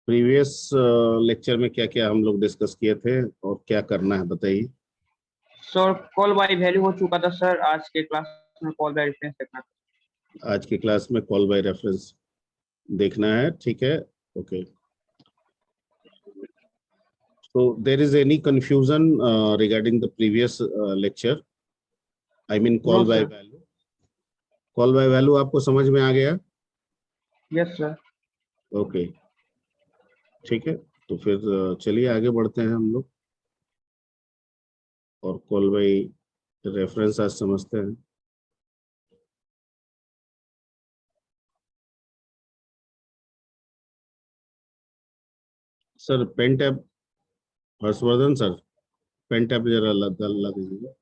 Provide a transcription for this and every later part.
Previous lecture में क्या क्या हम लोग डिस्कस किए थे और क्या करना है बताइए। सर कॉल बाय वैल्यू हो चुका था सर। आज के क्लास में कॉल बाय रेफरेंस देखना था। आज की क्लास में कॉल बाय रेफरेंस देखना है, ठीक है। Okay, so there is any confusion regarding the previous lecture? I mean no call by sir. value. Call by value आपको समझ में आ गया? Yes sir. ओके, ठीक है। तो फिर चलिए आगे बढ़ते हैं हम लोग और कॉल बाय रेफरेंस आज समझते हैं। Sir pen tab, Harshvardhan sir pen tab जरा लगा दीजिएगा।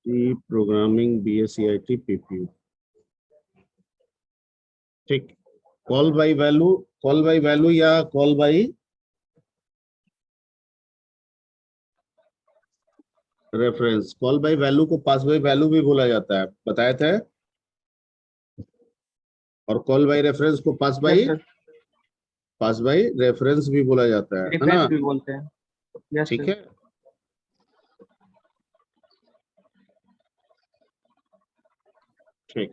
C programming BSc IT PPU, ठीक। कॉल बाय वैल्यू या call by reference. Call by value को पास बाय वैल्यू भी बोला जाता है, बताया था। और कॉल बाय रेफरेंस को yes sir. Pass by reference भी बोला जाता है ना? रेफरेंस भी बोलते हैं। यस ठीक सर। है, ठीक।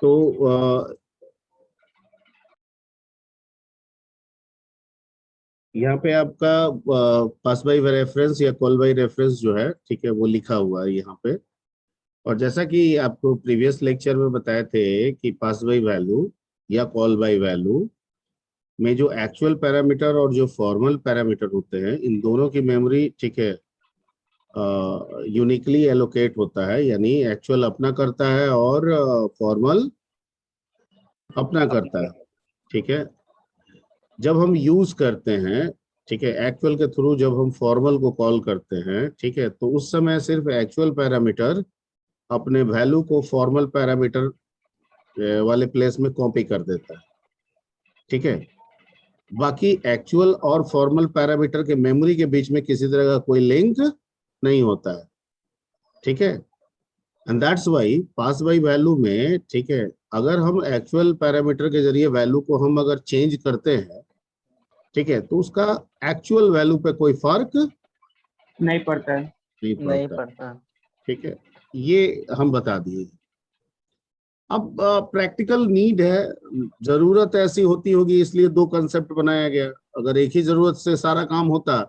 तो यहाँ पे आपका पास बाय रेफरेंस या कॉल बाय रेफरेंस जो है, ठीक है, वो लिखा हुआ है यहाँ पे। और जैसा कि आपको प्रीवियस लेक्चर में बताए थे कि पास बाय वैल्यू या कॉल बाय वैल्यू में जो एक्चुअल पैरामीटर और जो फॉर्मल पैरामीटर होते हैं, इन दोनों की मेमोरी, ठीक है, यूनिकली एलोकेट होता है। यानी एक्चुअल अपना करता है और फॉर्मल अपना करता है, ठीक है। जब हम यूज करते हैं, ठीक है, एक्चुअल के थ्रू जब हम फॉर्मल को कॉल करते हैं, ठीक है, तो उस समय सिर्फ एक्चुअल पैरामीटर अपने वैल्यू को फॉर्मल पैरामीटर वाले प्लेस में कॉपी कर देता है, ठीक है। बाकी एक्चुअल और फॉर्मल पैरामीटर के मेमोरी के बीच में किसी तरह का कोई लिंक नहीं होता है, ठीक है। And that's why pass by value में, ठीक है, अगर हम एक्चुअल पैरामीटर के जरिए वैल्यू को हम अगर चेंज करते हैं, ठीक है, तो उसका एक्चुअल वैल्यू पे कोई फर्क नहीं पड़ता है। नहीं पड़ता, ठीक है। ये हम बता दिए। अब प्रैक्टिकल नीड है, जरूरत ऐसी होती होगी इसलिए दो कंसेप्ट बनाया गया। अगर एक ही जरूरत से सारा काम होता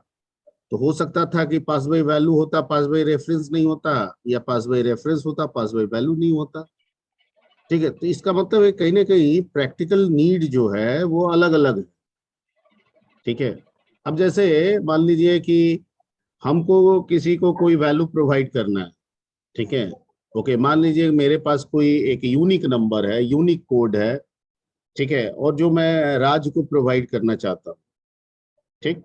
तो हो सकता था कि पास बाय वैल्यू होता, पास बाय रेफरेंस नहीं होता, या पास बाय रेफरेंस होता, पास बाय वैल्यू नहीं होता, ठीक है। तो इसका मतलब है कहीं ना कहीं प्रैक्टिकल नीड जो है वो अलग अलग है, ठीक है। अब जैसे मान लीजिए कि हमको किसी को कोई वैल्यू प्रोवाइड करना है, ठीक है। ओके, मान लीजिए मेरे पास कोई एक यूनिक नंबर है, यूनिक कोड है, ठीक है, और जो मैं राज को प्रोवाइड करना चाहता हूँ, ठीक।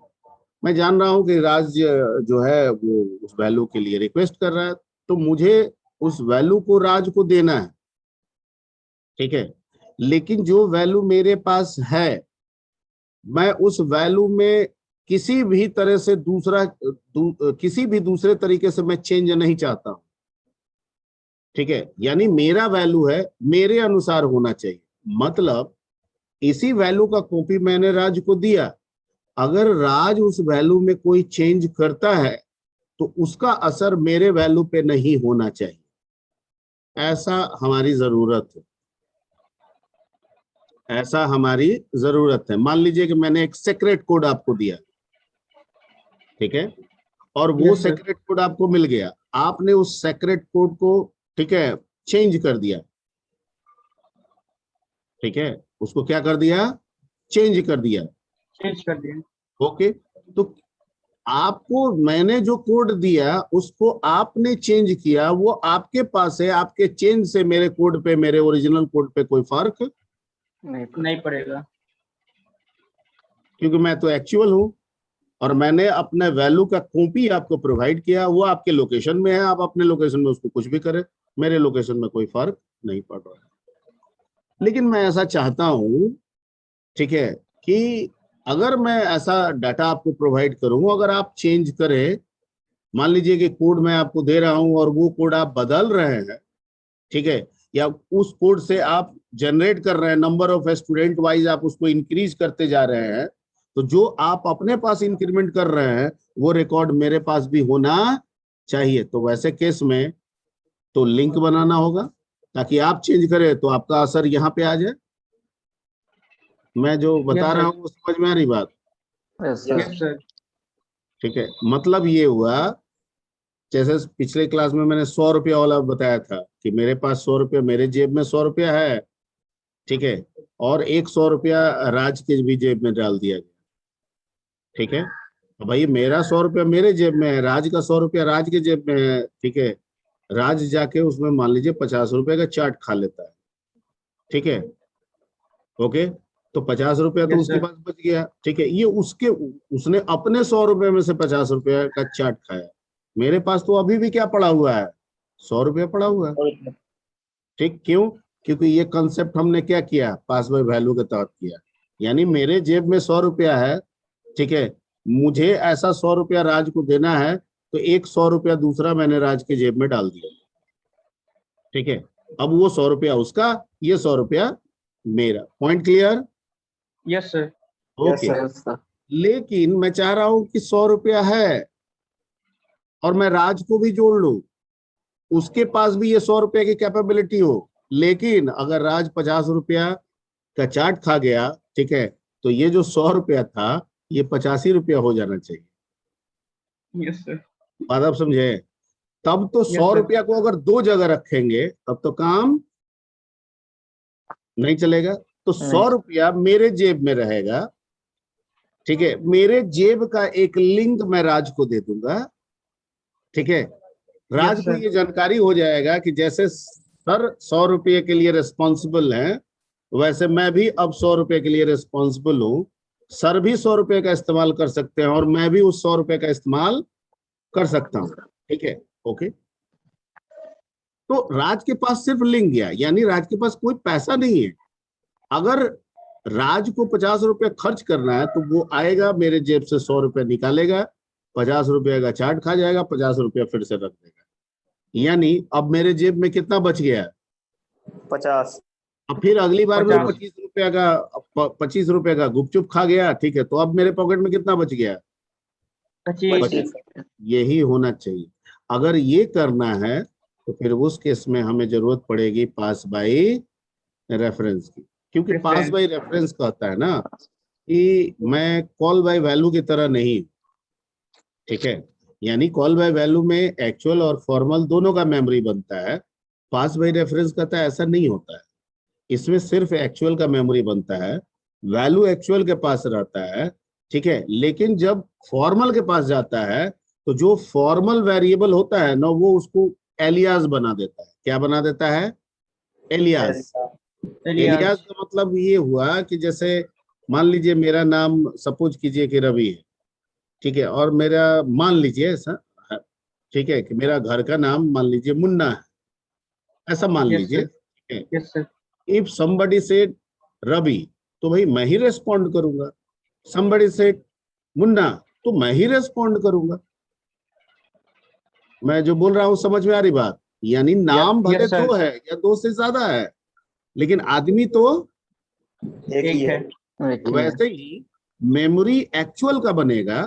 मैं जान रहा हूँ कि राज जो है वो उस वैल्यू के लिए रिक्वेस्ट कर रहा है, तो मुझे उस वैल्यू को राज को देना है, ठीक है। लेकिन जो वैल्यू मेरे पास है, मैं उस वैल्यू में किसी भी तरह से किसी भी दूसरे तरीके से मैं चेंज नहीं चाहता हूं, ठीक है। यानी मेरा वैल्यू है, मेरे अनुसार होना चाहिए। मतलब इसी वैल्यू का कॉपी मैंने राज को दिया, अगर राज उस वैल्यू में कोई चेंज करता है तो उसका असर मेरे वैल्यू पे नहीं होना चाहिए, ऐसा हमारी जरूरत है, ऐसा हमारी जरूरत है। मान लीजिए कि मैंने एक सेक्रेट कोड आपको दिया, ठीक है, और वो यस सर। सेक्रेट कोड आपको मिल गया, आपने उस सेक्रेट कोड को, ठीक है, चेंज कर दिया, ठीक है, उसको क्या कर दिया, चेंज कर दिया, चेंज कर दिया। ओके। तो आपको मैंने जो कोड दिया उसको आपने चेंज किया, वो आपके पास है, आपके चेंज से मेरे कोड पे, मेरे ओरिजिनल कोड पे कोई फर्क नहीं पड़ेगा। क्योंकि मैं तो एक्चुअल हूं और मैंने अपने वैल्यू का कॉपी आपको प्रोवाइड किया, वो आपके लोकेशन में है, आप अपने लोकेशन में उसको कुछ भी करें, मेरे लोकेशन में कोई फर्क नहीं पड़ रहा है। लेकिन मैं ऐसा चाहता हूं, ठीक है, कि अगर मैं ऐसा डाटा आपको प्रोवाइड करूं, अगर आप चेंज करें मान लीजिए कि कोड मैं आपको दे रहा हूं और वो कोड आप बदल रहे हैं, ठीक है, या उस कोड से आप जनरेट कर रहे हैं, नंबर ऑफ स्टूडेंट वाइज आप उसको इंक्रीज करते जा रहे हैं, तो जो आप अपने पास इंक्रीमेंट कर रहे हैं वो रिकॉर्ड मेरे पास भी होना चाहिए। तो वैसे केस में तो लिंक बनाना होगा ताकि आप चेंज करें तो आपका असर यहाँ पे आ जाए। मैं जो बता Yes, रहा sir. हूँ वो समझ में आ रही बात? Yes Yes, sir. ठीक है, मतलब ये हुआ, जैसे पिछले क्लास में मैंने 100 रुपया वाला बताया था कि मेरे पास 100 रुपया, मेरे जेब में 100 रुपया है, ठीक है, और एक 100 रुपया राज के भी जेब में डाल दिया गया, ठीक है। तो भाई मेरा 100 रुपया मेरे जेब में है, राज का 100 रुपया राज के जेब में है, ठीक है। राज जाके उसमें मान लीजिए 50 रुपए का चाट खा लेता है, ठीक है, ओके। तो 50 रुपया तो Yes, उसके sir. पास बच गया, ठीक है। ये उसके उसने अपने 100 रुपए में से 50 रुपया का चाट खाया। मेरे पास तो अभी भी क्या पड़ा हुआ है, 100 रुपया पड़ा हुआ है, ठीक। क्यों? क्योंकि ये कंसेप्ट हमने क्या किया, पास बाय वैल्यू के तहत किया। यानी मेरे जेब में 100 रुपया है, ठीक है, मुझे ऐसा 100 रुपया राज को देना है, तो एक 100 रुपया दूसरा मैंने राज के जेब में डाल दिया, ठीक है। अब वो 100 रुपया उसका, ये 100 रुपया मेरा। Point clear? Yes, sir. Okay. Sir. लेकिन मैं चाह रहा हूं कि 100 रुपया है और मैं राज को भी जोड़ लूं, उसके पास भी ये 100 रुपया की कैपेबिलिटी हो, लेकिन अगर राज 50 रुपया का चाट खा गया, ठीक है, तो ये जो 100 रुपया था ये 85 रुपया हो जाना चाहिए। Yes, sir. बात आप समझे? तब तो Yes, 100 रुपया को अगर दो जगह रखेंगे तब तो काम नहीं चलेगा। तो 100 रुपया मेरे जेब में रहेगा, ठीक है, मेरे जेब का एक लिंक मैं राज को दे दूंगा, ठीक है। राज Yes, को sir. ये जानकारी हो जाएगा कि जैसे सर 100 रुपये के लिए रिस्पॉन्सिबल हैं, वैसे मैं भी अब 100 रुपये के लिए रिस्पॉन्सिबल हूँ। सर भी 100 रुपये का इस्तेमाल कर सकते हैं और मैं भी उस 100 रुपये का इस्तेमाल कर सकता हूँ, ठीक है, ओके। तो राज के पास सिर्फ लिंक गया, यानी राज के पास कोई पैसा नहीं है। अगर राज को 50 रुपये खर्च करना है तो वो आएगा मेरे जेब से 100 रुपये निकालेगा, 50 रुपये का चाट खा जाएगा, 50 रुपया फिर से रख देगा। यानी अब मेरे जेब में कितना बच गया? 50। अब फिर अगली बार में 50। 25 रुपये का गुपचुप खा गया, ठीक है, तो अब मेरे पॉकेट में कितना बच गया? 25। यही होना चाहिए। अगर ये करना है तो फिर उस केस में हमें जरूरत पड़ेगी पास बाय रेफरेंस की, क्योंकि पास Reference. बाय रेफरेंस कहता है ना कि मैं कॉल बाय वैल्यू की तरह नहीं, ठीक है। यानी कॉल बाय वैल्यू में एक्चुअल और फॉर्मल दोनों का मेमोरी बनता है। पास बाय रेफरेंस कहता है ऐसा नहीं होता है, इसमें सिर्फ एक्चुअल का मेमोरी बनता है, वैल्यू एक्चुअल के पास रहता है, ठीक है। लेकिन जब फॉर्मल के पास जाता है तो जो फॉर्मल वेरिएबल होता है ना, वो उसको एलियास बना देता है। क्या बना देता है? एलियास। Alias Alias. का मतलब ये हुआ कि जैसे मान लीजिए मेरा नाम सपोज कीजिए कि रवि है, ठीक है, और मेरा मान लीजिए ऐसा, ठीक है, कि मेरा घर का नाम मान लीजिए मुन्ना है, ऐसा मान Yes, लीजिए, sir. ठीक है। Yes, sir. If somebody said Ravi, तो भाई मैं ही रेस्पॉन्ड करूंगा। somebody said मुन्ना, तो मैं ही रेस्पॉन्ड करूंगा। मैं जो बोल रहा हूं समझ में आ रही बात? यानी नाम भले Yes, sir. दो है या दो से ज्यादा है, लेकिन आदमी तो एक ही एक है। है। वैसे ही मेमोरी एक्चुअल का बनेगा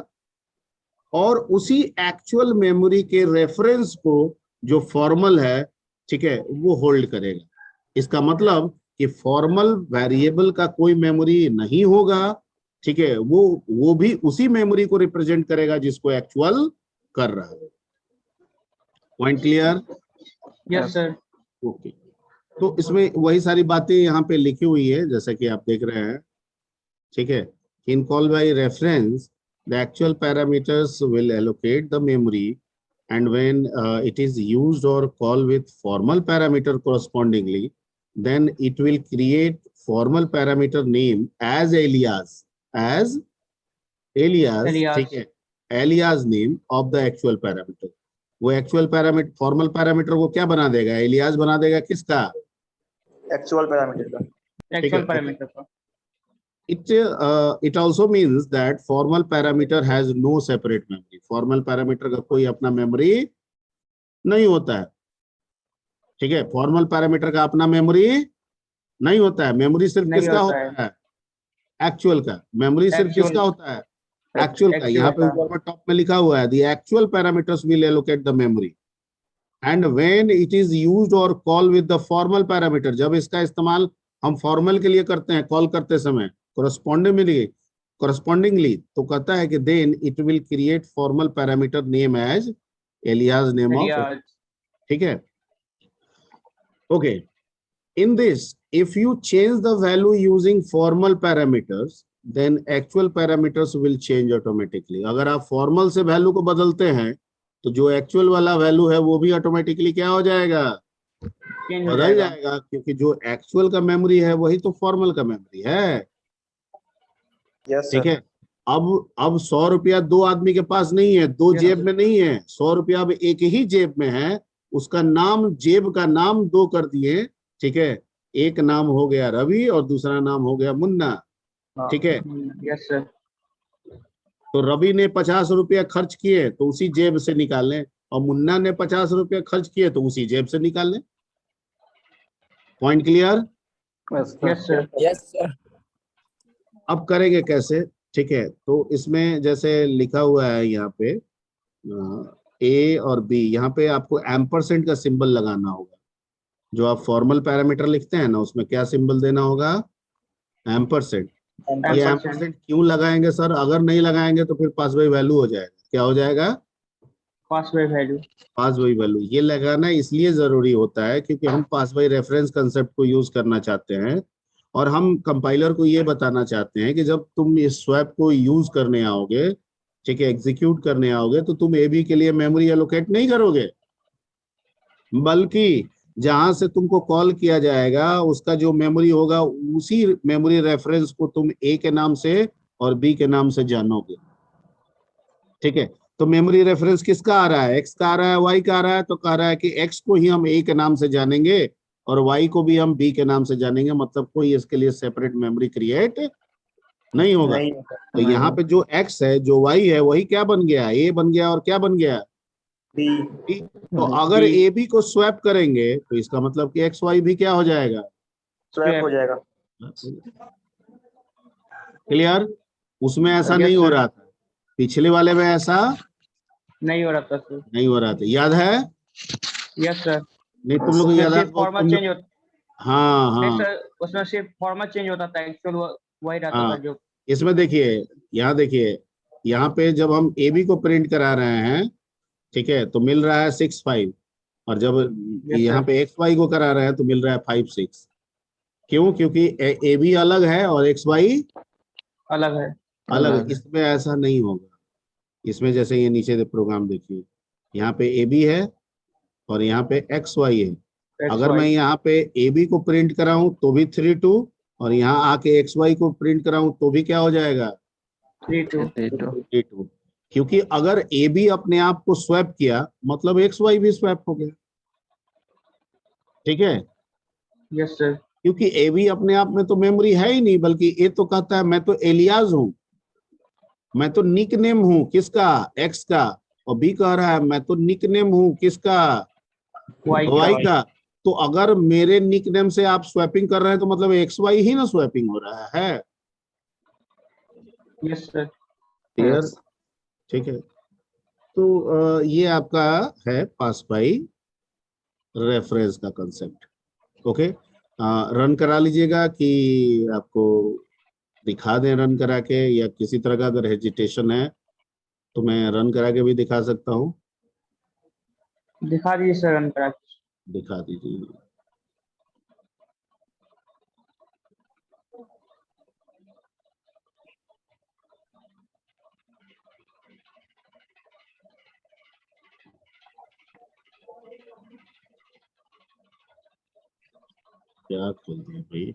और उसी एक्चुअल मेमोरी के रेफरेंस को जो फॉर्मल है, ठीक है, वो होल्ड करेगा। इसका मतलब कि फॉर्मल वेरिएबल का कोई मेमोरी नहीं होगा, ठीक है, वो भी उसी मेमोरी को रिप्रेजेंट करेगा जिसको एक्चुअल कर रहा है। Point clear? Yes, sir. Okay. तो इसमें वही सारी बातें यहाँ पे लिखी हुई है जैसा कि आप देख रहे हैं, ठीक है। In call by reference the actual parameters will allocate the memory, and when it is used or called with formal parameter correspondingly, then it will create formal parameter name as alias, Alias. ठीक है, alias name of the actual parameter। वो actual parameter formal parameter को क्या बना देगा? Alias बना देगा। किसका? एक्चुअल पैरामीटर का। ठीक है, Actual parameter का. it also means that formal parameter has no separate memory. Formal parameter का कोई अपना मेमोरी नहीं होता है, ठीक है। फॉर्मल पैरामीटर का अपना मेमोरी नहीं होता है। मेमोरी सिर्फ नहीं किसका होता है, होता है? एक्चुअल का। मेमोरी सिर्फ एक्चुअल किसका होता है? एक्चुअल का। एक्चुअल यहाँ पे होता ऊपर में टॉप में लिखा हुआ है, the actual parameters will allocate the memory and when it is used और call with the formal parameter, जब इसका इस्तेमाल हम फॉर्मल के लिए करते हैं कॉल करते समय correspondingly तो कहता है कि then it will create formal parameter name as alias name of, है। ठीक है। Okay, in this if you change the value using formal parameters then actual parameters will change automatically. अगर आप फॉर्मल से वैल्यू को बदलते हैं तो जो एक्चुअल वाला वैल्यू है वो भी ऑटोमेटिकली क्या हो जाएगा? चेंज हो बदल जाएगा। जाएगा, क्योंकि जो एक्चुअल का मेमोरी है वही तो फॉर्मल का मेमोरी है, यस ठीक सर। है। अब 100 रुपया दो आदमी के पास नहीं है, दो Yes. जेब में नहीं है, 100 रुपया अब एक ही जेब में है। उसका नाम, जेब का नाम दो कर दिए, ठीक है। एक नाम हो गया रवि और दूसरा नाम हो गया मुन्ना, ठीक है। Yes sir. तो रवि ने 50 रुपया खर्च किए तो उसी जेब से निकालें, और मुन्ना ने 50 रुपया खर्च किए तो उसी जेब से निकालें। Point clear? Yes sir. Yes sir. अब करेंगे कैसे, ठीक है। तो इसमें जैसे लिखा हुआ है यहाँ पे ए और बी, यहाँ पे आपको एम्परसेंड का सिंबल लगाना होगा। जो आप फॉर्मल पैरामीटर लिखते हैं ना उसमें क्या सिंबल देना होगा? एम्परसेंड। ये एम्परसेंड क्यों लगाएंगे सर? अगर नहीं लगाएंगे तो फिर पास बाई वैल्यू हो जाएगा। क्या हो जाएगा? Pass by value. Pass by value. ये लगाना इसलिए जरूरी होता है क्योंकि हम पास बाई रेफरेंस कंसेप्ट को यूज करना चाहते हैं, और हम कंपाइलर को ये बताना चाहते हैं कि जब तुम इस स्वैप को यूज करने आओगे, ठीक है, एग्जीक्यूट करने आओगे, तो तुम ए बी के लिए मेमोरी एलोकेट नहीं करोगे, बल्कि जहां से तुमको कॉल किया जाएगा उसका जो मेमोरी होगा उसी मेमोरी रेफरेंस को तुम ए के नाम से और बी के नाम से जानोगे, ठीक है। तो मेमोरी रेफरेंस किसका आ रहा है? एक्स का आ रहा है, वाई का आ रहा है, तो कह रहा है कि एक्स को ही हम ए के नाम से जानेंगे और वाई को भी हम बी के नाम से जानेंगे, मतलब कोई इसके लिए सेपरेट मेमोरी क्रिएट नहीं होगा। तो यहाँ पे जो एक्स है, जो वाई है, वही क्या बन गया? ए बन गया, और क्या बन गया? बी। तो अगर ए बी को स्वैप करेंगे तो इसका मतलब कि एक्स वाई भी क्या हो जाएगा? स्वैप हो जाएगा। क्लियर? उसमें ऐसा Yes, नहीं हो sir. रहा था, पिछले वाले में ऐसा नहीं हो रहा था सर। नहीं हो रहा था, याद है? Yes sir. नहीं, तुम लोग को उसमें याद है? सिर्फ फॉर्मेट चेंज होता। हाँ नहीं हाँ सर, उसमें सिर्फ फॉर्मेट चेंज होता था, एक्चुअल वही रहता था हाँ। जो। इसमें देखिए, यहाँ देखिए, यहाँ पे जब हम ए बी को प्रिंट करा रहे हैं, ठीक है, तो मिल रहा है 6 5, और जब Yes, यहाँ sir. पे एक्स वाई को करा रहे हैं तो मिल रहा है 5 6। क्यों? क्योंकि ए बी अलग है और एक्स वाई अलग है। अलग है। इसमें ऐसा नहीं होगा। इसमें जैसे ये नीचे प्रोग्राम देखिए, यहाँ पे ए बी है और यहाँ पे एक्स वाई है। अगर मैं यहाँ पे ए बी को प्रिंट कराऊं तो भी 3 2, और यहाँ आके एक्स वाई को प्रिंट कराऊं तो भी क्या हो जाएगा? 3 2। 3 2। क्योंकि अगर ए बी अपने आप को स्वैप किया मतलब एक्स वाई भी स्वैप हो गया, ठीक है। Yes sir. क्योंकि ए बी अपने आप में तो मेमोरी है ही नहीं, बल्कि ए तो कहता है मैं तो एलियास हूं, मैं तो निक नेम हूं। किसका? एक्स का। और बी कह रहा है मैं तो निक नेम हूं। किसका? वाई का। तो अगर मेरे निक नेम से आप स्वैपिंग कर रहे हैं तो मतलब एक्स वाई ही ना स्वैपिंग हो रहा है। Yes sir. क्लियर? ठीक है। तो ये आपका है पास बाई रेफरेंस का कंसेप्ट। ओके, रन करा लीजिएगा कि आपको दिखा दें रन करा के, या किसी तरह का अगर हेजिटेशन है तो मैं रन करा के भी दिखा सकता हूँ। दिखा दीजिए सर, रन करा के। दिखा दीजिए। क्या खोल दिया भाई?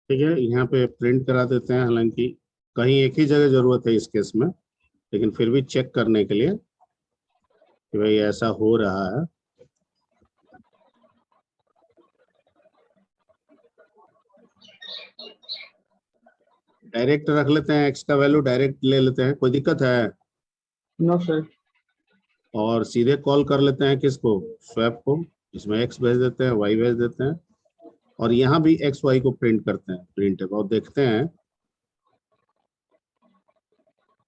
ठीक है, यहाँ पे प्रिंट करा देते हैं, हालांकि कहीं एक ही जगह जरूरत है इस केस में, लेकिन फिर भी चेक करने के लिए कि भाई ऐसा हो रहा है। डायरेक्ट रख लेते हैं, एक्स का वैल्यू डायरेक्ट ले लेते हैं, कोई दिक्कत है? No sir. और सीधे कॉल कर लेते हैं किसको, स्वैप को। इसमें एक्स भेज देते हैं, वाई भेज देते हैं, और यहाँ भी एक्स वाई को प्रिंट करते हैं, प्रिंट और देखते हैं।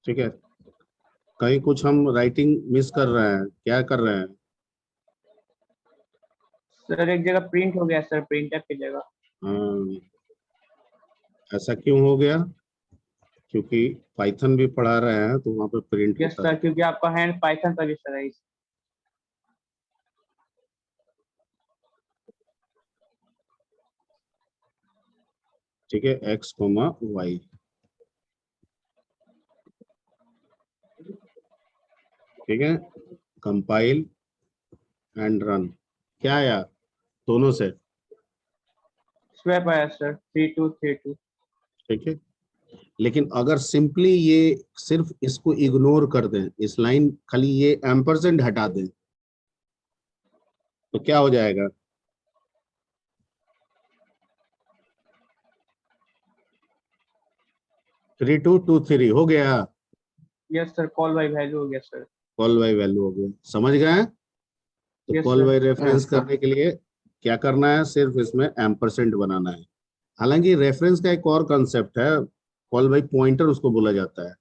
ठीक है, कहीं कुछ हम राइटिंग मिस कर रहे हैं, क्या कर रहे हैं? सर एक जगह प्रिंट हो गया सर, प्रिंटर की जगह। हाँ, ऐसा क्यों हो गया? क्योंकि पाइथन भी पढ़ा रहे हैं तो वहां पे प्रिंट यस होता है। सर, क्योंकि आपका हैंड पाइथन का भी सर है। ठीक है, एक्स कोमा वाई। ठीक है, कंपाइल एंड रन। क्या आया दोनों से? स्वैप आया सर 3232। ठीक है, लेकिन अगर सिंपली ये सिर्फ इसको इग्नोर कर दें, इस लाइन खाली ये एम्परसेंड हटा दें, तो क्या हो जाएगा? 3223 हो गया। Yes sir, call by value हो गया सर। कॉल बाय वैल्यू हो गया, समझ गए? तो yes call sir. By reference करने के लिए क्या करना है, सिर्फ इसमें एम्परसेंड बनाना है। हालांकि रेफरेंस का एक और कंसेप्ट है, कॉल बाय पॉइंटर उसको बोला जाता है,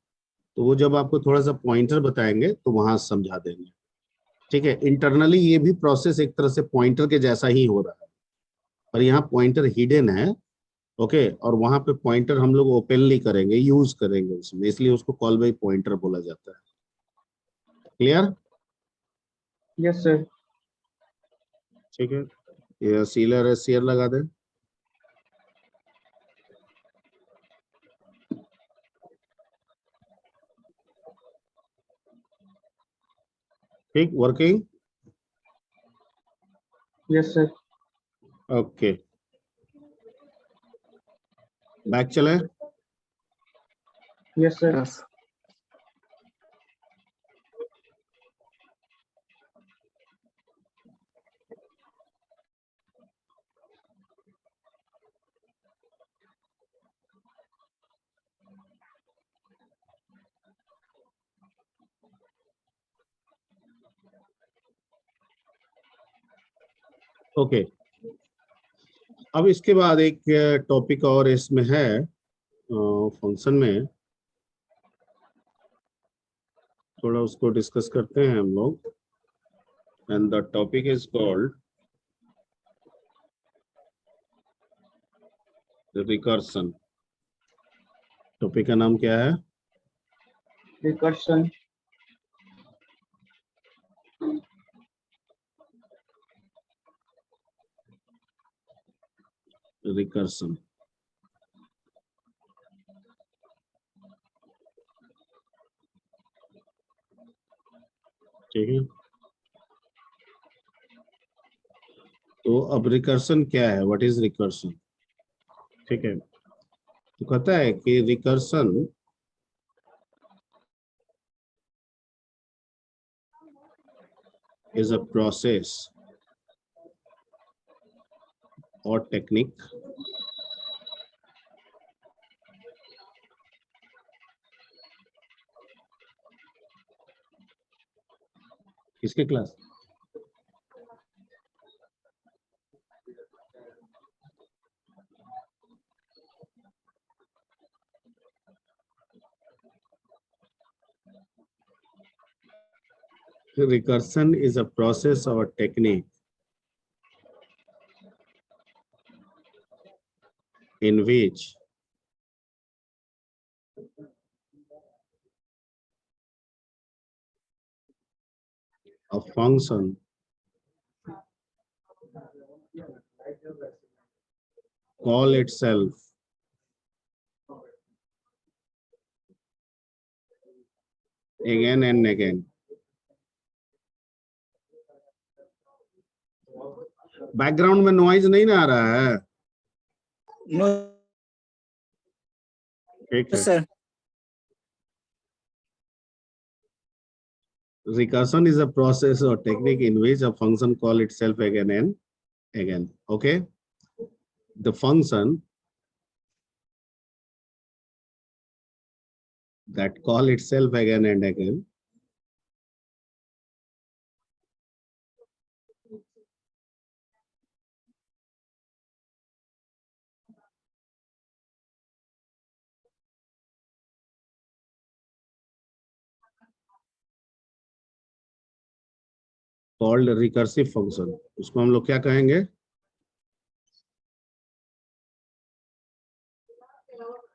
तो वो जब आपको थोड़ा सा पॉइंटर बताएंगे तो वहां समझा देंगे। ठीक है, इंटरनली ये भी प्रोसेस एक तरह से पॉइंटर के जैसा ही हो रहा है, पर यहाँ पॉइंटर हिडन है। ओके, और वहां पे पॉइंटर हम लोग ओपनली करेंगे, यूज करेंगे उसमें, इसलिए उसको कॉल बाय पॉइंटर बोला जाता है। क्लियर? Yes sir. ठीक है, ये सीलर है, सीयर लगा दे। ठीक, working. Yes sir. Okay, back चले। Yes sir. ओके, अब इसके बाद एक टॉपिक और इसमें है फंक्शन में, थोड़ा उसको डिस्कस करते हैं हम लोग। And the topic is called recursion. Topic का नाम क्या है? रिकर्शन। रिकर्सन। ठीक है, तो अब रिकर्सन क्या है, व्हाट इज रिकर्सन? ठीक है, तो कहता है कि recursion is a process or technique किसके class? Recursion is a process or technique in which a function call itself again and again. Background में नॉइज नहीं ना आ रहा है? नो ठीक है. Sir. Recursion is a process or technique in which a function call itself again and again. Okay. The function that call itself again and again called recursive function. उसको हम लोग क्या कहेंगे?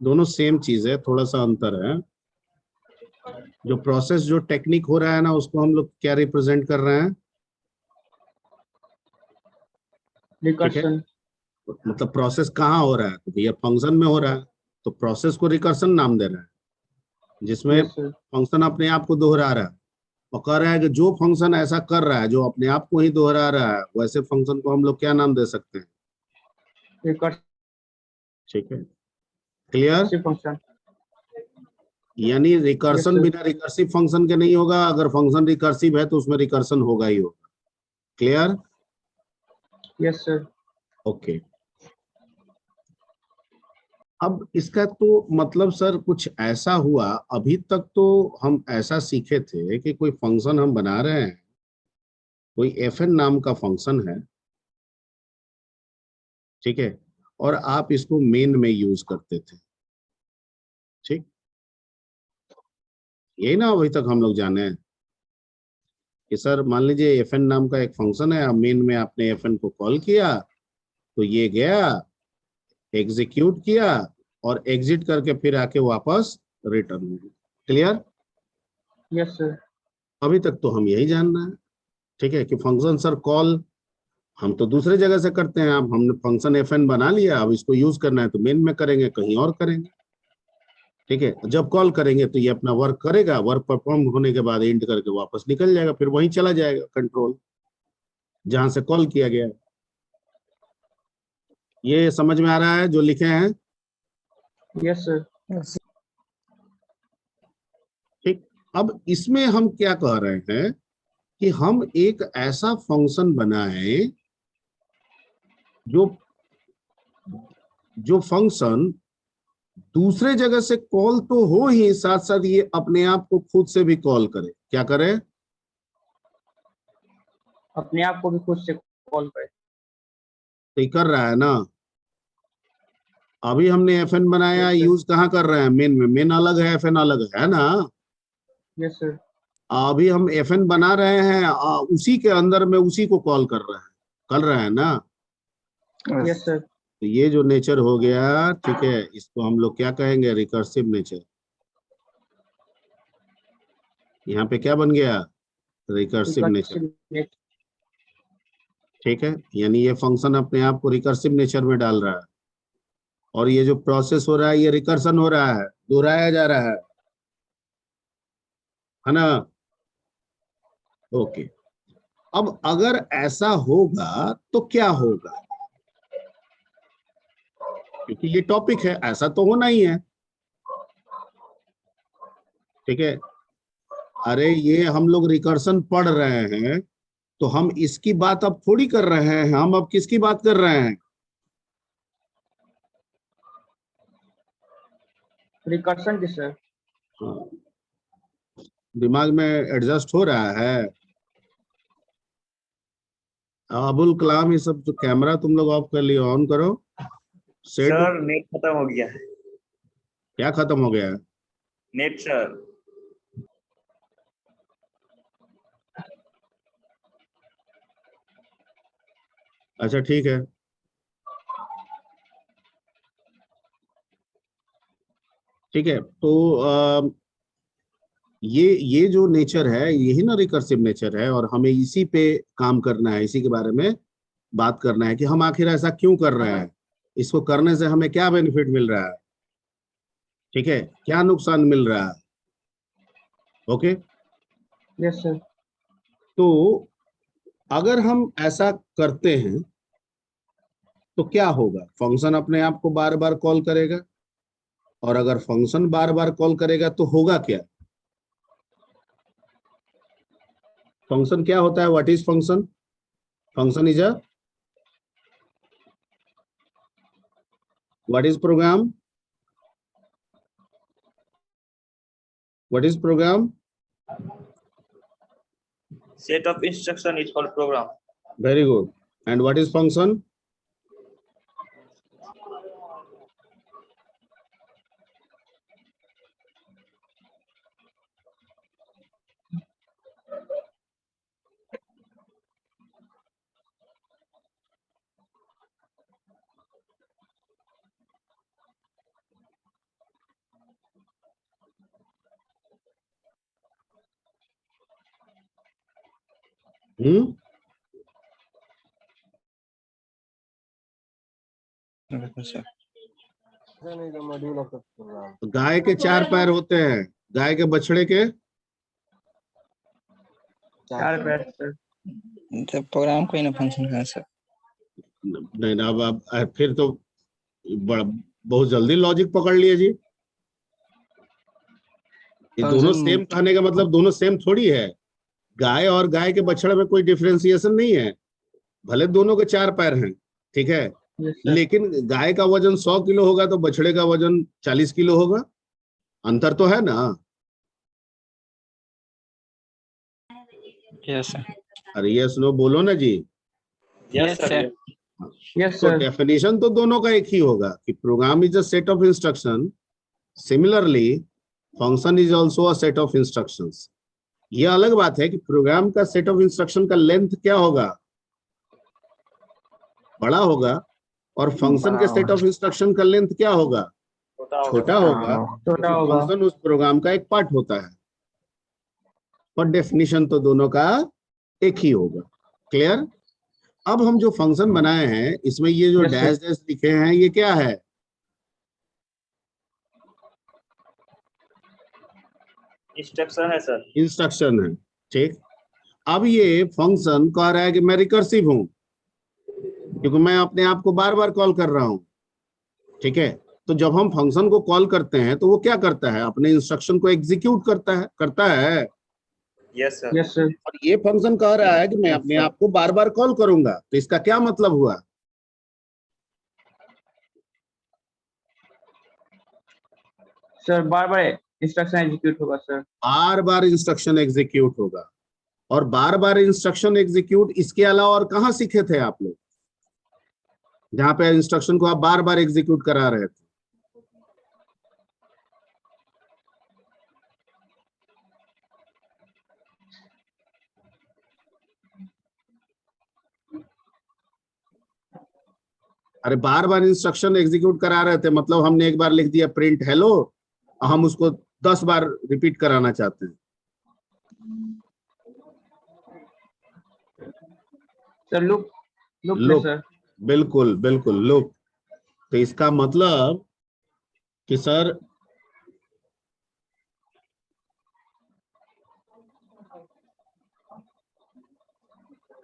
दोनों सेम चीज है, थोड़ा सा अंतर है. जो प्रोसेस जो टेक्निक हो रहा है ना, उसको हम लोग क्या रिप्रेजेंट कर रहे हैं? रिकर्शन. मतलब प्रोसेस कहाँ हो रहा है? तो भैया फंक्शन में हो रहा है, तो प्रोसेस को रिकर्शन नाम दे रहा है, जिसमें यस सर. फंक्शन अपने आप को दोहरा रहा है और कह रहा है कि जो फंक्शन ऐसा कर रहा है, जो अपने आप को ही दोहरा रहा है, वैसे फंक्शन को हम लोग क्या नाम दे सकते हैं? रिकर्सिव ठीक है, क्लियर? फंक्शन. यानी रिकर्सन Yes, sir. बिना रिकर्सिव फंक्शन के नहीं होगा. अगर फंक्शन रिकर्सिव है तो उसमें रिकर्सन होगा ही होगा. क्लियर? Yes sir. ओके. अब इसका तो मतलब सर कुछ ऐसा हुआ, अभी तक तो हम ऐसा सीखे थे कि कोई फंक्शन हम बना रहे हैं, कोई fn नाम का फंक्शन है, ठीक है, और आप इसको मेन में यूज करते थे. ठीक, यही ना अभी तक हम लोग जाने हैं कि सर मान लीजिए fn नाम का एक फंक्शन है, मेन में आपने fn को कॉल किया, तो ये गया, एग्जीक्यूट किया और एग्जिट करके फिर आके वापस रिटर्न हो गया. क्लियर? Yes sir. अभी तक तो हम यही जानना है, ठीक है, कि फंक्शन सर कॉल हम तो दूसरे जगह से करते हैं. अब हमने फंक्शन fn बना लिया, अब इसको यूज करना है तो मेन में करेंगे, कहीं और करेंगे. ठीक है, जब कॉल करेंगे तो ये अपना वर्क करेगा, वर्क परफॉर्म होने के बाद एंड करके वापस निकल जाएगा, फिर वहीं चला जाएगा कंट्रोल जहां से कॉल किया गया. ये समझ में आ रहा है जो लिखे हैं? Yes sir. ठीक. अब इसमें हम क्या कह रहे हैं कि हम एक ऐसा फंक्शन बनाएं जो फंक्शन दूसरे जगह से कॉल तो हो ही, साथ साथ ये अपने आप को खुद से भी कॉल करे. क्या करे? अपने आप को भी खुद से कॉल करे. तो ये कर रहा है ना. अभी हमने fn बनाया, Yes, sir. यूज कहाँ कर रहे हैं? मेन में. मेन अलग है, fn अलग है ना. Yes sir. अभी हम fn बना रहे हैं, उसी के अंदर में उसी को कॉल कर रहे हैं ना. Yes sir. तो ये जो नेचर हो गया, ठीक है, इसको हम लोग क्या कहेंगे? Recursive nature. यहाँ पे क्या बन गया? Recursive nature. ठीक है, यानी ये फंक्शन अपने आप को रिकर्सिव नेचर में डाल रहा है, और ये जो प्रोसेस हो रहा है ये रिकर्सन हो रहा है, दोहराया जा रहा है ना. ओके. अब अगर ऐसा होगा तो क्या होगा? क्योंकि ये टॉपिक है, ऐसा तो होना ही है. ठीक है, अरे ये हम लोग रिकर्सन पढ़ रहे हैं, तो हम इसकी बात अब थोड़ी कर रहे हैं, हम अब किसकी बात कर रहे हैं? रिकर्शन की सर. दिमाग में एडजस्ट हो रहा है? अबुल कलाम, ये सब जो कैमरा तुम लोग ऑफ कर लियो, ऑन करो. सेट. सर नेट खत्म हो गया है. क्या खत्म हो गया है? Net sir. अच्छा ठीक है, ठीक है। तो ये जो नेचर है यही ना रिकर्सिव नेचर है, और हमें इसी पे काम करना है, इसी के बारे में बात करना है कि हम आखिर ऐसा क्यों कर रहे हैं, इसको करने से हमें क्या बेनिफिट मिल रहा है, ठीक है, क्या नुकसान मिल रहा है। Okay, yes sir. तो अगर हम ऐसा करते हैं तो क्या होगा, फंक्शन अपने आप को बार बार कॉल करेगा, और अगर फंक्शन बार बार कॉल करेगा तो होगा क्या। फंक्शन क्या होता है, what is function? Function is a what is program? What is program? Set of instruction is called program. Very good. And what is function? Hmm, sir गाय के 4 पैर होते हैं, गाय के बछड़े के 4 पैर सर। जब प्रोग्राम कोई ना फंक्शन का सर। नहीं ना, अब फिर तो बहुत जल्दी लॉजिक पकड़ लिए जी। ये दोनों सेम कहने का मतलब दोनों सेम थोड़ी है। गाय और गाय के बछड़े में कोई डिफरेंशिएशन नहीं है, भले दोनों के 4 पैर हैं, ठीक है, यस सर। लेकिन गाय का वजन 100 किलो होगा तो बछड़े का वजन 40 किलो होगा, अंतर तो है ना। Yes sir. अरे यस नो बोलो ना जी। Yes, sir. यस तो सर। डेफिनेशन तो दोनों का एक ही होगा कि program is a set of instruction, similarly function is also a set of instructions. ये अलग बात है कि प्रोग्राम का सेट ऑफ इंस्ट्रक्शन का लेंथ क्या होगा, बड़ा होगा, और फंक्शन के सेट ऑफ इंस्ट्रक्शन का लेंथ क्या होगा, छोटा होगा, छोटा क्योंकि होगा। फंक्शन उस प्रोग्राम का एक पार्ट होता है, पर डेफिनेशन तो दोनों का एक ही होगा। क्लियर? अब हम जो फंक्शन बनाए हैं इसमें ये जो Yes, sir. डैश डैश लिखे हैं ये क्या है, Instruction है सर। इंस्ट्रक्शन है, ठीक। अब ये फंक्शन कह रहा है कि मैं रिकर्सिव हूं, क्योंकि मैं अपने आप को बार बार कॉल कर रहा हूं, ठीक है। तो जब हम फंक्शन को कॉल करते हैं तो वो क्या करता है, अपने इंस्ट्रक्शन को एग्जीक्यूट करता है। Yes, sir. Yes sir. और ये फंक्शन कह रहा है कि मैं अपने आप को बार बार कॉल करूंगा, तो इसका क्या मतलब हुआ, सर बार बार इंस्ट्रक्शन एग्जीक्यूट होगा सर। बार बार इंस्ट्रक्शन एग्जीक्यूट होगा। और बार बार इंस्ट्रक्शन एग्जीक्यूट इसके अलावा और कहाँ सीखे थे आप लोग, जहां पे इंस्ट्रक्शन को आप बार बार एग्जीक्यूट करा रहे थे। अरे बार बार इंस्ट्रक्शन एग्जीक्यूट करा रहे थे मतलब हमने एक बार लिख दिया प्रिंट हेलो, हम उसको 10 बार रिपीट कराना चाहते हैं। सर लूप लूप में लूप, सर। बिल्कुल बिल्कुल लूप। तो इसका मतलब कि सर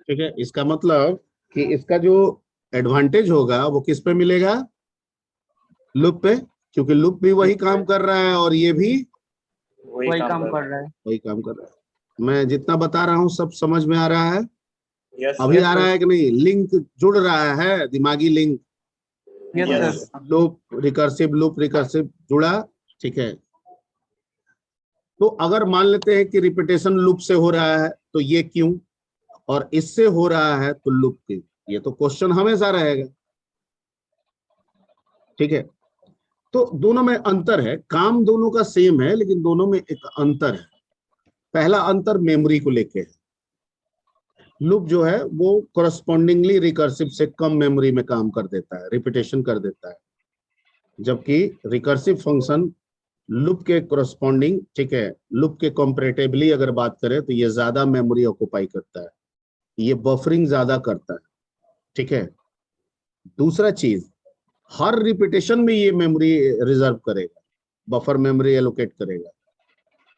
ठीक है, इसका मतलब कि इसका जो एडवांटेज होगा वो किस पे मिलेगा, लूप पे, क्योंकि लूप भी वही काम कर रहा है और ये भी वही काम कर रहा है। वही काम कर रहा है। मैं जितना बता रहा हूँ सब समझ में आ रहा है, Yes, अभी Yes, आ रहा sir. है कि नहीं, लिंक जुड़ रहा है, दिमागी link, yes Yes. Sir. Loop recursive जुड़ा, ठीक है। तो अगर मान लेते हैं कि रिपीटेशन लूप से हो रहा है तो ये क्यों, और इससे हो रहा है तो लूप क्यों, ये तो क्वेश्चन हमेशा रहेगा, ठीक है। तो दोनों में अंतर है, काम दोनों का सेम है लेकिन दोनों में एक अंतर है। पहला अंतर मेमोरी को लेके है। लूप जो है वो कोरस्पॉन्डिंगली रिकर्सिव से कम मेमोरी में काम कर देता है, रिपीटेशन कर देता है, जबकि रिकर्सिव फंक्शन लूप के कोरस्पॉन्डिंग, ठीक है, लूप के कंपैरेटिवली अगर बात करें तो ये ज्यादा मेमोरी ऑक्युपाई करता है, ये बफरिंग ज्यादा करता है, ठीक है। दूसरा चीज, हर रिपीटेशन में ये मेमोरी रिजर्व करेगा, बफर मेमोरी एलोकेट करेगा,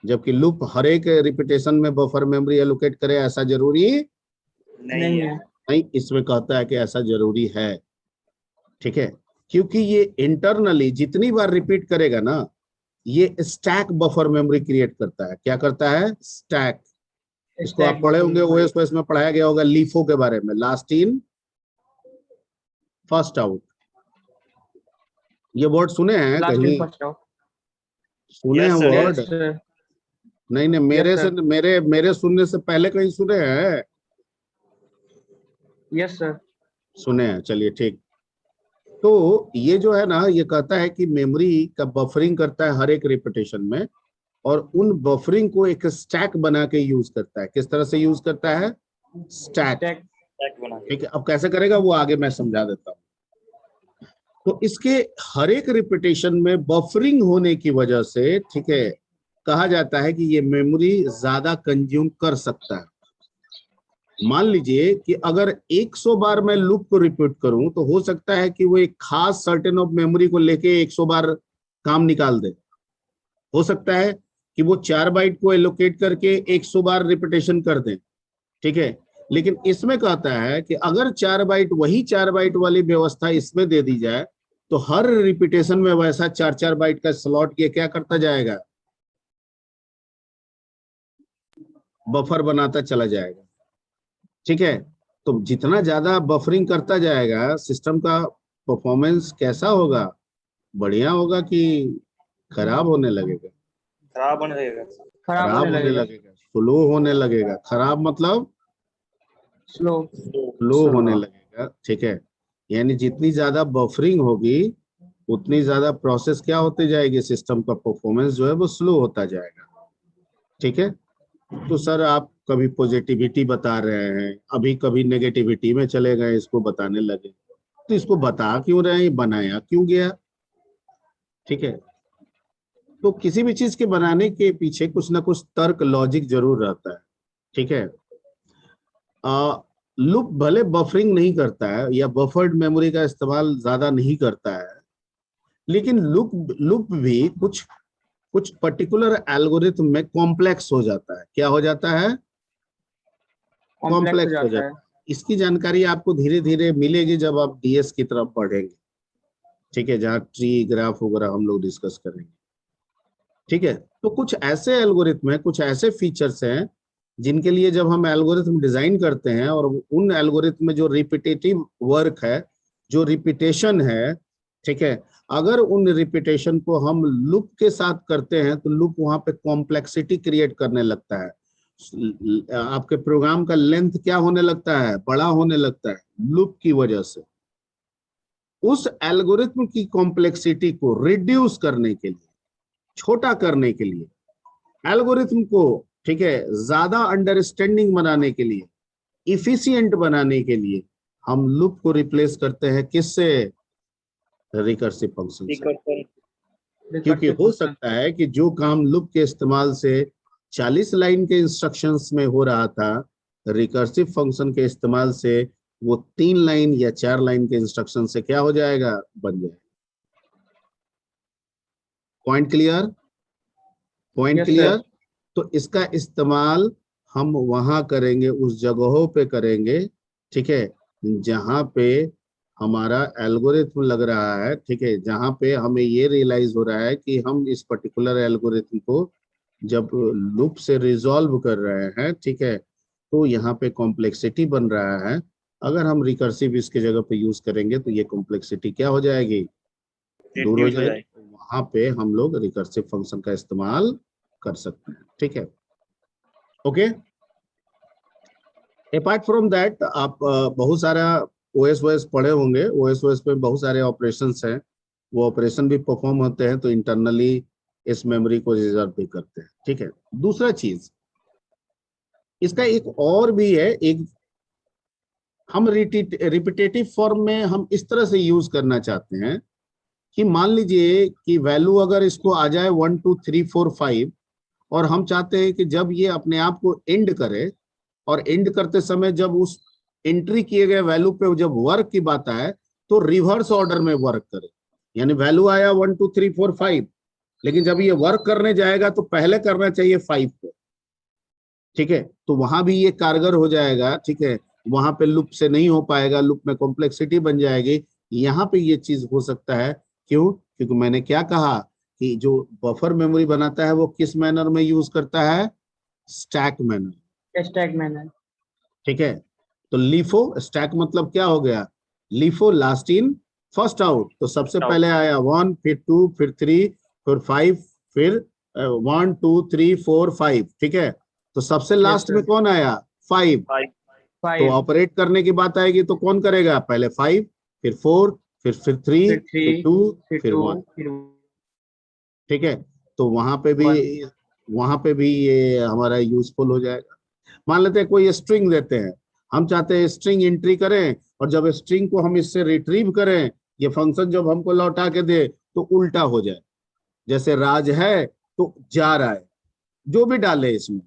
जबकि लूप हर एक रिपीटेशन में बफर मेमोरी एलोकेट करे ऐसा जरूरी नहीं है। नहीं, इसमें कहता है कि ऐसा जरूरी है, ठीक है, क्योंकि ये इंटरनली जितनी बार रिपीट करेगा ना, ये स्टैक बफर मेमोरी क्रिएट करता है। क्या करता है? स्टैक। इसको आप पढ़े होंगे, ओएस में पढ़ाया गया होगा लीफो के बारे में, लास्ट इन फर्स्ट आउट। ये वर्ड सुने हैं कहीं? सुने हैं Yes, sir. वर्ड? नहीं नहीं, मेरे से मेरे सुनने से पहले कहीं सुने हैं? Yes sir. सुने हैं, चलिए ठीक। तो ये जो है ना, ये कहता है कि मेमोरी का बफरिंग करता है हर एक रिपीटेशन में, और उन बफरिंग को एक स्टैक बना के यूज करता है। किस तरह से यूज करता है? स्टैक। Stack बना के। ठीक है, अब कैसे करेगा वो आगे मैं समझा देता हूँ। तो इसके हर एक रिपीटेशन में बफरिंग होने की वजह से, ठीक है, कहा जाता है कि ये मेमोरी ज्यादा कंज्यूम कर सकता है। मान लीजिए कि अगर 100 बार मैं लूप को रिपीट करूं तो हो सकता है कि वो एक खास सर्टेन ऑफ मेमोरी को लेके 100 बार काम निकाल दे। हो सकता है कि वो 4 बाइट को एलोकेट करके 100 बार रिपीटेशन कर दे, ठीक है। लेकिन इसमें कहता है कि अगर 4 बाइट, वही 4 बाइट वाली व्यवस्था इसमें दे दी जाए तो हर रिपीटेशन में वैसा 4-4 बाइट का स्लॉट ये क्या करता जाएगा? बफर बनाता चला जाएगा, ठीक है। तो जितना ज्यादा बफरिंग करता जाएगा, सिस्टम का परफॉर्मेंस कैसा होगा? बढ़िया होगा कि खराब होने लगेगा? खराब होने लगेगा। खराब खराब होने होने लगेगा, स्लो होने लगेगा। खराब मतलब स्लो। स्लो होने लगेगा, ठीक है। यानी जितनी ज्यादा बफरिंग होगी उतनी ज्यादा प्रोसेस क्या होती जाएगी, सिस्टम का परफॉर्मेंस जो है वो स्लो होता जाएगा, ठीक है। तो सर आप कभी पॉजिटिविटी बता रहे हैं, अभी कभी नेगेटिविटी में चले गए, इसको बताने लगे, तो इसको बता क्यों रहे हैं, बनाया क्यों गया, ठीक है। तो किसी भी चीज के बनाने के पीछे कुछ ना कुछ तर्क, लॉजिक जरूर रहता है, ठीक है। लूप भले बफरिंग नहीं करता है या बफर्ड मेमोरी का इस्तेमाल ज्यादा नहीं करता है, लेकिन लूप भी कुछ कुछ पर्टिकुलर एल्गोरिथम में कॉम्प्लेक्स हो जाता है। क्या हो जाता है? कॉम्प्लेक्स हो जाता है। इसकी जानकारी आपको धीरे धीरे मिलेगी जब आप डीएस की तरफ बढ़ेंगे, ठीक है, जहाँ ट्री, ग्राफ वगैरह हम लोग डिस्कस करेंगे, ठीक है। तो कुछ ऐसे एल्गोरिथम है, कुछ ऐसे फीचर्स हैं जिनके लिए जब हम एल्गोरिथम डिजाइन करते हैं और उन एल्गोरिथम में जो रिपीटेटिव वर्क है, जो रिपीटेशन है, ठीक है, अगर उन रिपीटेशन को हम लूप के साथ करते हैं तो लूप वहां पे कॉम्प्लेक्सिटी क्रिएट करने लगता है। आपके प्रोग्राम का लेंथ क्या होने लगता है? बड़ा होने लगता है लूप की वजह से। उस एल्गोरिथम की कॉम्प्लेक्सिटी को रिड्यूस करने के लिए, छोटा करने के लिए, एल्गोरिथम को, ठीक है, ज्यादा अंडरस्टैंडिंग बनाने के लिए, इफिशिएंट बनाने के लिए हम लूप को रिप्लेस करते हैं किससे? रिकर्सिव फंक्शन से। क्योंकि हो सकता है कि जो काम लूप के इस्तेमाल से 40 लाइन के इंस्ट्रक्शंस में हो रहा था, रिकर्सिव फंक्शन के इस्तेमाल से वो 3 लाइन या 4 लाइन के इंस्ट्रक्शन से क्या हो जाएगा? बन जाएगा। Point clear? Point clear? तो इसका इस्तेमाल हम वहां करेंगे, उस जगहों पे करेंगे, ठीक है, जहां पे हमारा एल्गोरिथम लग रहा है, ठीक है, जहां पे हमें ये रियलाइज हो रहा है कि हम इस पर्टिकुलर एल्गोरिथम को जब लूप से रिजॉल्व कर रहे हैं, ठीक है, तो यहाँ पे कॉम्प्लेक्सिटी बन रहा है। अगर हम रिकर्सिव इसके जगह पे यूज करेंगे तो ये कॉम्प्लेक्सिटी क्या हो जाएगी? दूर हो जाएगी। वहां पे हम लोग रिकर्सिव फंक्शन का इस्तेमाल कर सकते हैं, ठीक है, ओके। अपार्ट फ्रॉम दैट आप बहुत सारा ओएस पढ़े होंगे, ओएस पे बहुत सारे ऑपरेशंस हैं, वो ऑपरेशन भी परफॉर्म होते हैं, तो इंटरनली इस मेमोरी को रिजर्व भी करते हैं, ठीक है। दूसरा चीज, इसका एक और भी है, एक हम रिपीटेटिव फॉर्म में हम इस तरह से यूज करना चाहते हैं कि मान लीजिए कि वैल्यू अगर इसको आ जाए 1 2 3 4 5 और हम चाहते हैं कि जब ये अपने आप को एंड करे और एंड करते समय जब उस एंट्री किए गए वैल्यू पे जब वर्क की बात आए तो रिवर्स ऑर्डर में वर्क करे। यानी वैल्यू आया 1 2 3 4 5, लेकिन जब ये वर्क करने जाएगा तो पहले करना चाहिए 5 को। ठीक है, तो वहां भी ये कारगर हो जाएगा। ठीक है, वहां पे लूप से नहीं हो पाएगा, लूप में कॉम्प्लेक्सिटी बन जाएगी। यहाँ पे ये चीज हो सकता है। क्यों? क्योंकि मैंने क्या कहा कि जो बफर मेमोरी बनाता है वो किस मैनर में यूज करता है? Stack manner. Stack manner. ठीक है, तो लीफो स्टैक मतलब क्या हो गया? LIFO last in first out. तो सबसे Out. पहले आया 1, फिर 2, फिर 3, फिर 5, फिर 1 2 3 4 5। ठीक है, तो सबसे लास्ट में कौन आया? 5। 5 तो 5 ऑपरेट करने की बात आएगी तो कौन करेगा? पहले 5, फिर 4, फिर 3, फिर फिर 3 2, फिर फिर 2 1। फिर ठीक है, तो वहां पे भी ये हमारा यूजफुल हो जाएगा। मान लेते हैं कोई स्ट्रिंग देते हैं, हम चाहते हैं स्ट्रिंग एंट्री करें और जब स्ट्रिंग को हम इससे रिट्रीव करें, ये फंक्शन जब हमको लौटा के दे तो उल्टा हो जाए। जैसे राज है तो जा रहा है, जो भी डाले इसमें।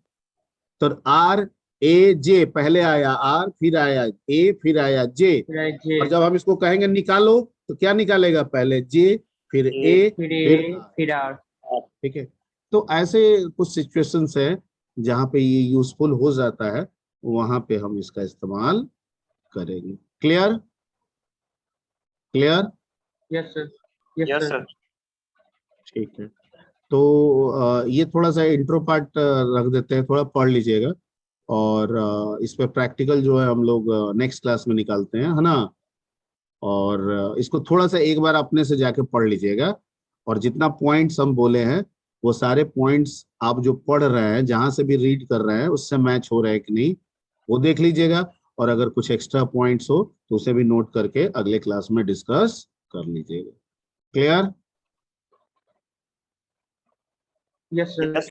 तो RAJ पहले आया R, फिर आया A, फिर आया J। जे, और जब हम इसको कहेंगे निकालो तो क्या निकालेगा? पहले J, फिर A, फिर फिर ए R। फिर आर। ठीक है, तो ऐसे कुछ सिचुएशंस है जहां पे ये यूजफुल हो जाता है, वहां पे हम इसका इस्तेमाल करेंगे। Clear? Clear? Yes sir, yes yes sir. Sir. ठीक है, तो ये थोड़ा सा इंट्रो पार्ट रख देते हैं, थोड़ा पढ़ लीजिएगा। और इस पे प्रैक्टिकल जो है हम लोग नेक्स्ट क्लास में निकालते हैं, है ना। और इसको थोड़ा सा एक बार अपने से जाके पढ़ लीजिएगा। और जितना पॉइंट्स हम बोले हैं वो सारे पॉइंट्स आप जो पढ़ रहे हैं, जहां से भी रीड कर रहे हैं, उससे मैच हो रहा है कि नहीं वो देख लीजिएगा। और अगर कुछ एक्स्ट्रा पॉइंट्स हो तो उसे भी नोट करके अगले क्लास में डिस्कस कर लीजिएगा। क्लियर? Yes sir. यस